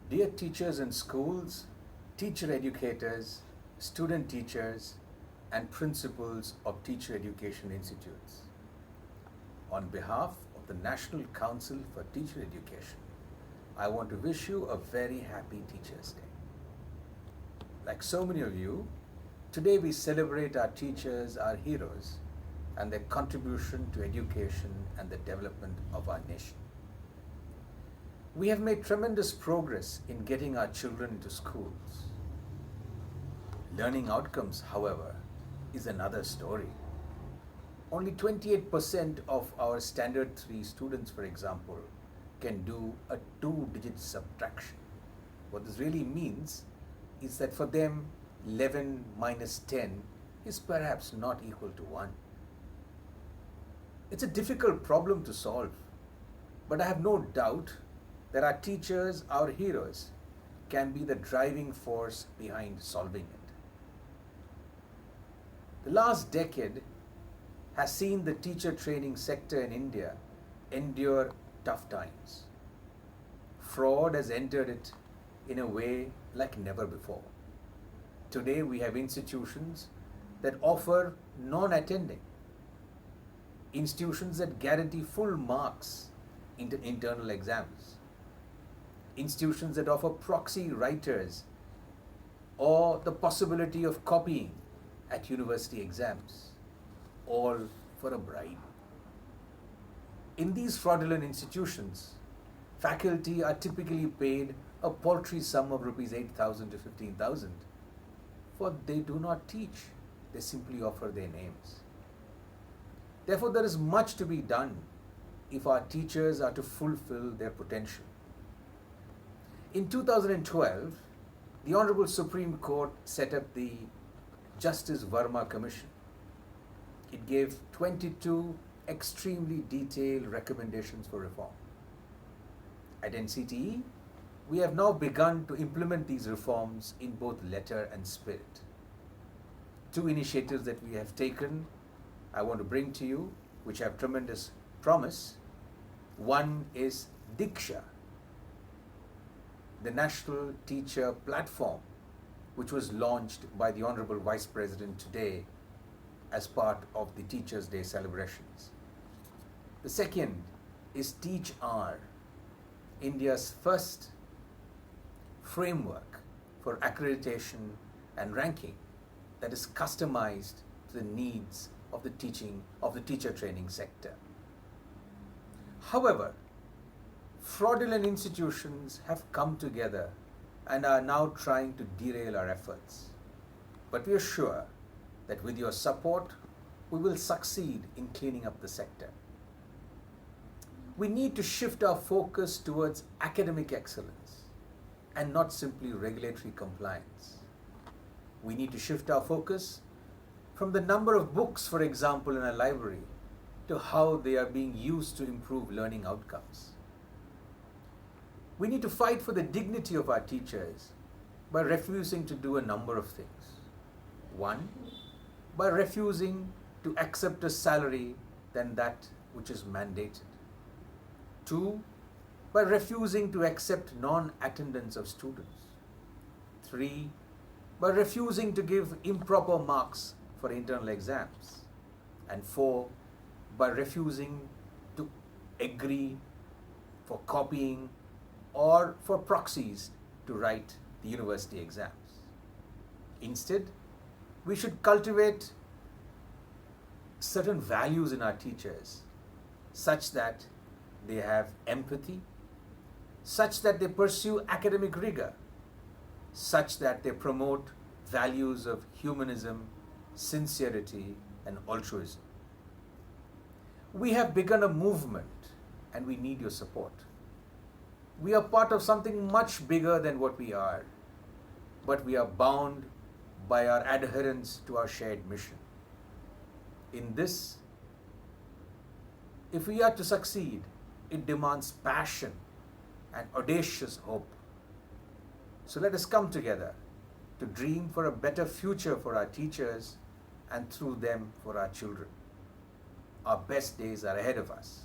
Dear teachers in schools, teacher educators, student teachers, and principals of teacher education institutes, on behalf of the National Council for Teacher Education, I want to wish you a very happy Teachers' Day. Like so many of you, today we celebrate our teachers, our heroes, and their contribution to education and the development of our nation. We have made tremendous progress in getting our children into schools. Learning outcomes, however, is another story. Only 28% of our Standard 3 students, for example, can do a 2-digit subtraction. What this really means is that for them, 11 minus 10 is perhaps not equal to 1. It's a difficult problem to solve, but I have no doubt that our teachers, our heroes, can be the driving force behind solving it. The last decade has seen the teacher training sector in India endure tough times. Fraud has entered it in a way like never before. Today we have institutions that offer non-attending, institutions that guarantee full marks in internal exams, institutions that offer proxy writers or the possibility of copying at university exams, all for a bribe. In these fraudulent institutions, faculty are typically paid a paltry sum of rupees 8,000 to 15,000, for they do not teach, they simply offer their names. Therefore, there is much to be done if our teachers are to fulfill their potential. In 2012, the Honorable Supreme Court set up the Justice Verma Commission. It gave 22 extremely detailed recommendations for reform. At NCTE, we have now begun to implement these reforms in both letter and spirit. 2 initiatives that we have taken, I want to bring to you, which have tremendous promise. One is Diksha, the National Teacher Platform, which was launched by the Honorable Vice President today as part of the Teachers' Day celebrations. The second is Teach R, India's first framework for accreditation and ranking that is customized to the needs of the teacher training sector. However, fraudulent institutions have come together and are now trying to derail our efforts. But we are sure that with your support, we will succeed in cleaning up the sector. We need to shift our focus towards academic excellence and not simply regulatory compliance. We need to shift our focus from the number of books, for example, in a library, to how they are being used to improve learning outcomes. We need to fight for the dignity of our teachers by refusing to do a number of things. 1, by refusing to accept a salary than that which is mandated. 2, by refusing to accept non-attendance of students. 3, by refusing to give improper marks for internal exams. And 4, by refusing to agree for copying or for proxies to write the university exams. Instead, we should cultivate certain values in our teachers such that they have empathy, such that they pursue academic rigor, such that they promote values of humanism, sincerity, and altruism. We have begun a movement and we need your support. We are part of something much bigger than what we are, but we are bound by our adherence to our shared mission. In this, if we are to succeed, it demands passion and audacious hope. So let us come together to dream for a better future for our teachers and through them for our children. Our best days are ahead of us.